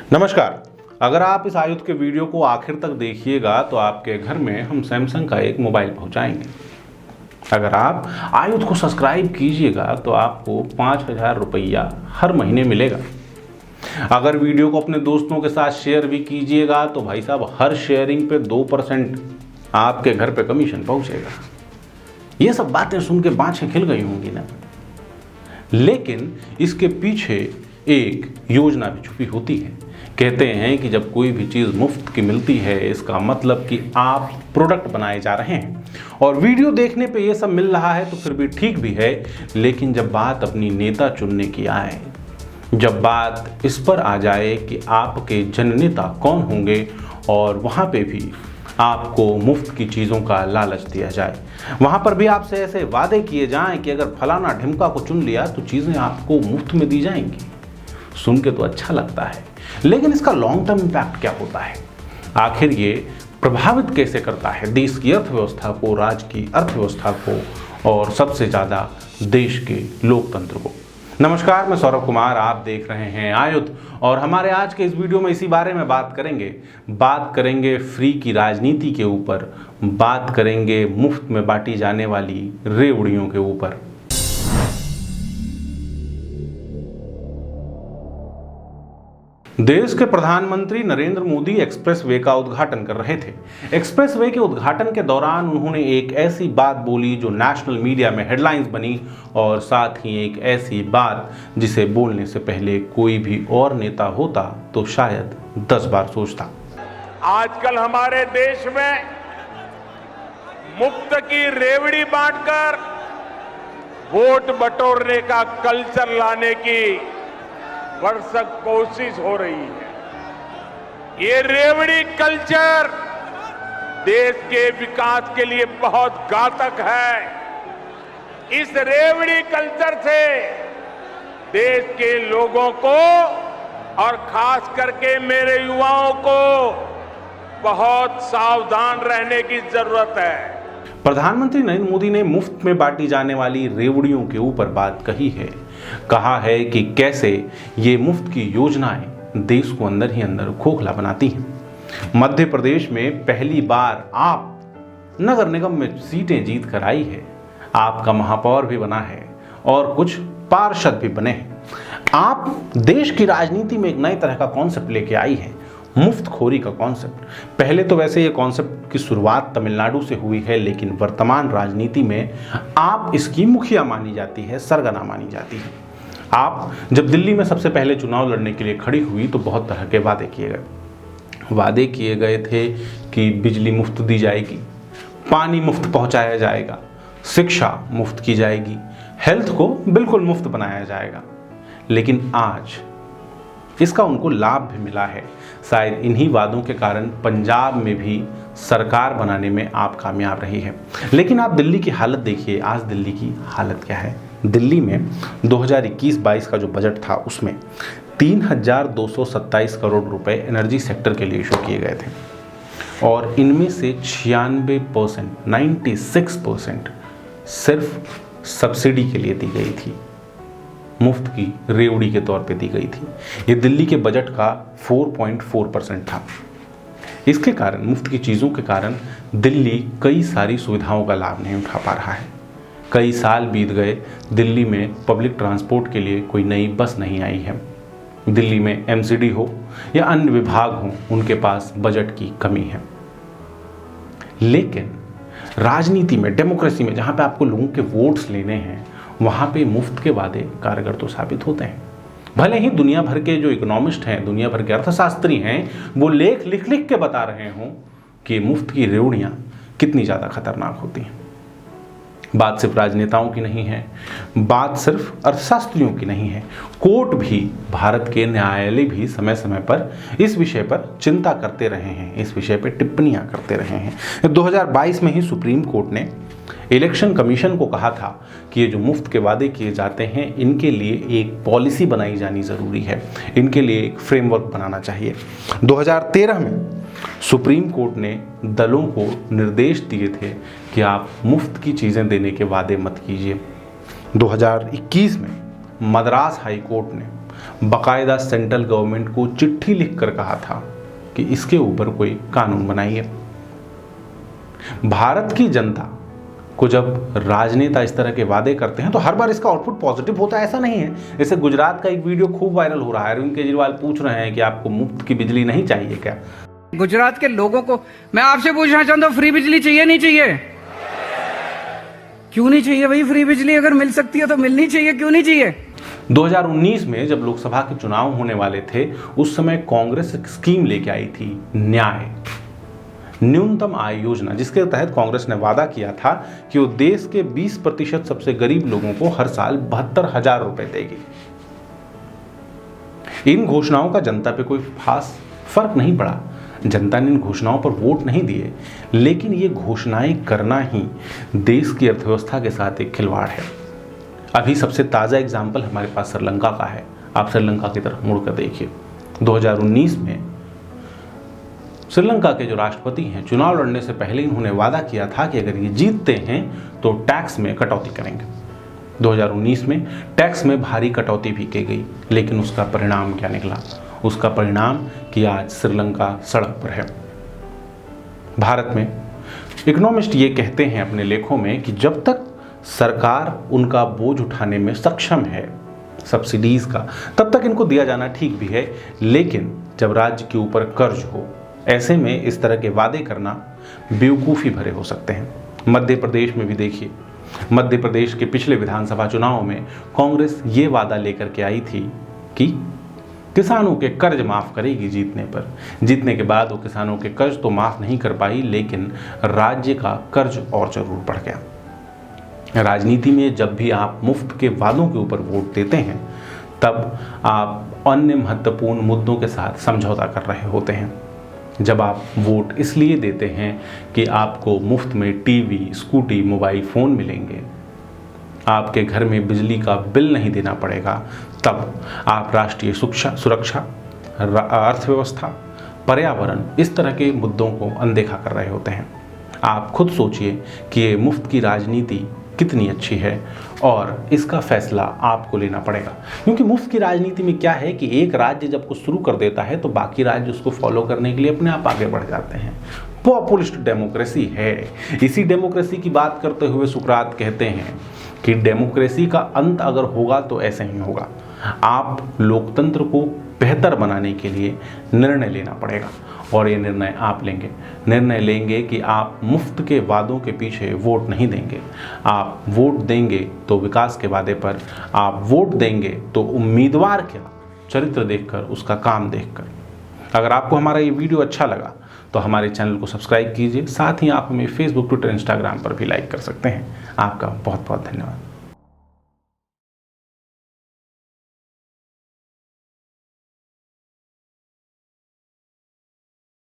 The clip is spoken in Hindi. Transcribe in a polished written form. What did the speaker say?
नमस्कार। अगर आप इस आयुध के वीडियो को आखिर तक देखिएगा तो आपके घर में हम सैमसंग का एक मोबाइल पहुंचाएंगे। अगर आप आयुध को सब्सक्राइब कीजिएगा तो आपको 5,000 रुपया हर महीने मिलेगा। अगर वीडियो को अपने दोस्तों के साथ शेयर भी कीजिएगा तो भाई साहब हर शेयरिंग पे 2% आपके घर पे कमीशन पहुंचेगा। ये सब बातें सुन के बाँछें खिल गई होंगी ना, लेकिन इसके पीछे एक योजना भी छुपी होती है। कहते हैं कि जब कोई भी चीज़ मुफ्त की मिलती है इसका मतलब कि आप प्रोडक्ट बनाए जा रहे हैं, और वीडियो देखने पे ये सब मिल रहा है तो फिर भी ठीक भी है, लेकिन जब बात अपनी नेता चुनने की आए, जब बात इस पर आ जाए कि आपके जननेता कौन होंगे और वहाँ पे भी आपको मुफ्त की चीज़ों का लालच दिया जाए, वहाँ पर भी आपसे ऐसे वादे किए जाएं कि अगर फलाना ढिमका को चुन लिया तो चीज़ें आपको मुफ्त में दी जाएंगी, सुन के तो अच्छा लगता है, लेकिन इसका लॉन्ग टर्म इम्पैक्ट क्या होता है? आखिर ये प्रभावित कैसे करता है देश की अर्थव्यवस्था को, राज्य की अर्थव्यवस्था को और सबसे ज़्यादा देश के लोकतंत्र को? नमस्कार, मैं सौरभ कुमार, आप देख रहे हैं आयुध, और हमारे आज के इस वीडियो में इसी बारे में बात करेंगे फ्री की राजनीति के ऊपर, बात करेंगे मुफ्त में बांटी जाने वाली रेवड़ियों के ऊपर। देश के प्रधानमंत्री नरेंद्र मोदी एक्सप्रेस वे का उद्घाटन कर रहे थे। एक्सप्रेस वे के उद्घाटन के दौरान उन्होंने एक ऐसी बात बोली जो नेशनल मीडिया में हेडलाइंस बनी, और साथ ही एक ऐसी बात जिसे बोलने से पहले कोई भी और नेता होता तो शायद 10 बार सोचता। आजकल हमारे देश में मुफ्त की रेवड़ी बांटकर वोट बटोरने का कल्चर लाने की भरसक कोशिश हो रही है। ये रेवड़ी कल्चर देश के विकास के लिए बहुत घातक है। इस रेवड़ी कल्चर से देश के लोगों को और खास करके मेरे युवाओं को बहुत सावधान रहने की जरूरत है। प्रधानमंत्री नरेंद्र मोदी ने मुफ्त में बांटी जाने वाली रेवड़ियों के ऊपर बात कही है। कहा है कि कैसे ये मुफ्त की योजनाएं देश को अंदर ही अंदर खोखला बनाती हैं। मध्य प्रदेश में पहली बार आप नगर निगम में सीटें जीत कर आई है, आपका महापौर भी बना है और कुछ पार्षद भी बने हैं। आप देश की राजनीति में एक नए तरह का कॉन्सेप्ट लेके आई है, मुफ्तखोरी का कॉन्सेप्ट। पहले तो वैसे ये कॉन्सेप्ट की शुरुआत तमिलनाडु से हुई है, लेकिन वर्तमान राजनीति में आप इसकी मुखिया मानी जाती है, सरगना मानी जाती है। आप जब दिल्ली में सबसे पहले चुनाव लड़ने के लिए खड़ी हुई तो बहुत तरह के वादे किए गए थे कि बिजली मुफ्त दी जाएगी, पानी मुफ्त पहुंचाया जाएगा, शिक्षा मुफ्त की जाएगी, हेल्थ को बिल्कुल मुफ्त बनाया जाएगा। लेकिन आज इसका उनको लाभ भी मिला है। शायद इन्हीं वादों के कारण पंजाब में भी सरकार बनाने में आप कामयाब रही है। लेकिन आप दिल्ली की हालत देखिए, आज दिल्ली की हालत क्या है। दिल्ली में 2021-22 का जो बजट था उसमें 3,227 करोड़ रुपए एनर्जी सेक्टर के लिए इशू किए गए थे, और इनमें से 96%, 96% सिर्फ सब्सिडी के लिए दी गई थी, मुफ्त की रेवड़ी के तौर पे दी गई थी। ये दिल्ली के बजट का 4.4% था। इसके कारण, मुफ्त की चीज़ों के कारण दिल्ली कई सारी सुविधाओं का लाभ नहीं उठा पा रहा है। कई साल बीत गए, दिल्ली में पब्लिक ट्रांसपोर्ट के लिए कोई नई बस नहीं आई है। दिल्ली में एमसीडी हो या अन्य विभाग हो, उनके पास बजट की कमी है। लेकिन राजनीति में, डेमोक्रेसी में, जहाँ पे आपको लोगों के वोट्स लेने हैं, वहाँ पे मुफ्त के वादे कारगर तो साबित होते हैं। भले ही दुनिया भर के जो इकोनॉमिस्ट हैं, दुनिया भर के अर्थशास्त्री हैं, वो लेख लिख लिख के बता रहे हों कि मुफ्त की रेवड़ियाँ कितनी ज़्यादा खतरनाक होती हैं। बात सिर्फ राजनेताओं की नहीं है, बात सिर्फ अर्थशास्त्रियों की नहीं है। कोर्ट भी, भारत के न्यायालय भी समय समय पर इस विषय पर चिंता करते रहे हैं, इस विषय पर टिप्पणियां करते रहे हैं। 2022 में ही सुप्रीम कोर्ट ने इलेक्शन कमीशन को कहा था कि ये जो मुफ्त के वादे किए जाते हैं, इनके लिए एक पॉलिसी बनाई जानी ज़रूरी है, इनके लिए एक फ्रेमवर्क बनाना चाहिए। 2013 में सुप्रीम कोर्ट ने दलों को निर्देश दिए थे कि आप मुफ्त की चीज़ें देने के वादे मत कीजिए। 2021 में मद्रास हाई कोर्ट ने बाकायदा सेंट्रल गवर्नमेंट को चिट्ठी लिखकर कहा था कि इसके ऊपर कोई कानून बनाइए। भारत की जनता को जब राजनेता इस तरह के वादे करते हैं तो हर बार इसका आउटपुट पॉजिटिव होता है, ऐसा नहीं है। जैसे गुजरात का एक वीडियो खूब वायरल हो रहा है, अरविंद केजरीवाल पूछ रहे हैं कि आपको मुफ्त की बिजली नहीं चाहिए क्या। गुजरात के लोगों को मैं आपसे पूछना चाहता हूं, फ्री बिजली चाहिए नहीं चाहिए? क्यों नहीं चाहिए भाई? फ्री बिजली अगर मिल सकती है तो मिलनी चाहिए, क्यों नहीं चाहिए? 2019 में जब लोकसभा के चुनाव होने वाले थे, उस समय कांग्रेस एक स्कीम लेके आई थी, न्याय न्यूनतम आय योजना, जिसके तहत कांग्रेस ने वादा किया था कि वो देश के 20% सबसे गरीब लोगों को हर साल 72,000 रुपए देगी। इन घोषणाओं का जनता पे कोई खास फर्क नहीं पड़ा, जनता ने इन घोषणाओं पर वोट नहीं दिए, लेकिन ये घोषणाएं करना ही देश की अर्थव्यवस्था के साथ एक खिलवाड़ है। अभी सबसे ताजा एग्जाम्पल हमारे पास श्रीलंका का है। आप श्रीलंका की तरफ मुड़कर देखिए। 2019 में श्रीलंका के जो राष्ट्रपति हैं, चुनाव लड़ने से पहले इन्होंने वादा किया था कि अगर ये जीतते हैं तो टैक्स में कटौती करेंगे। 2019 में टैक्स में भारी कटौती भी की गई, लेकिन उसका परिणाम क्या निकला? उसका परिणाम कि आज श्रीलंका सड़क पर है। भारत में इकोनॉमिस्ट ये कहते हैं अपने लेखों में कि जब तक सरकार उनका बोझ उठाने में सक्षम है सब्सिडीज का, तब तक इनको दिया जाना ठीक भी है, लेकिन जब राज्य के ऊपर कर्ज हो, ऐसे में इस तरह के वादे करना बेवकूफ़ी भरे हो सकते हैं। मध्य प्रदेश में भी देखिए, मध्य प्रदेश के पिछले विधानसभा चुनाव में कांग्रेस ये वादा लेकर के आई थी कि किसानों के कर्ज माफ़ करेगी जीतने पर। जीतने के बाद वो किसानों के कर्ज तो माफ़ नहीं कर पाई, लेकिन राज्य का कर्ज और जरूर बढ़ गया। राजनीति में जब भी आप मुफ्त के वादों के ऊपर वोट देते हैं, तब आप अन्य महत्वपूर्ण मुद्दों के साथ समझौता कर रहे होते हैं। जब आप वोट इसलिए देते हैं कि आपको मुफ्त में टीवी, स्कूटी, मोबाइल फ़ोन मिलेंगे, आपके घर में बिजली का बिल नहीं देना पड़ेगा, तब आप राष्ट्रीय सुरक्षा, अर्थव्यवस्था, पर्यावरण, इस तरह के मुद्दों को अनदेखा कर रहे होते हैं। आप खुद सोचिए कि ये मुफ्त की राजनीति कितनी अच्छी है, और इसका फैसला आपको लेना पड़ेगा। क्योंकि मुफ्त की राजनीति में क्या है कि एक राज्य जब कुछ शुरू कर देता है तो बाकी राज्य उसको फॉलो करने के लिए अपने आप आगे बढ़ जाते हैं। पॉपुलिस्ट डेमोक्रेसी है। इसी डेमोक्रेसी की बात करते हुए सुकरात कहते हैं कि डेमोक्रेसी का अंत अगर होगा तो ऐसे ही होगा। आप लोकतंत्र को बेहतर बनाने के लिए निर्णय लेना पड़ेगा, और ये निर्णय आप लेंगे। निर्णय लेंगे कि आप मुफ्त के वादों के पीछे वोट नहीं देंगे। आप वोट देंगे तो विकास के वादे पर, आप वोट देंगे तो उम्मीदवार का चरित्र देखकर, उसका काम देखकर। अगर आपको हमारा ये वीडियो अच्छा लगा तो हमारे चैनल को सब्सक्राइब कीजिए। साथ ही आप हमें फेसबुक, ट्विटर, इंस्टाग्राम पर भी लाइक कर सकते हैं। आपका बहुत बहुत धन्यवाद।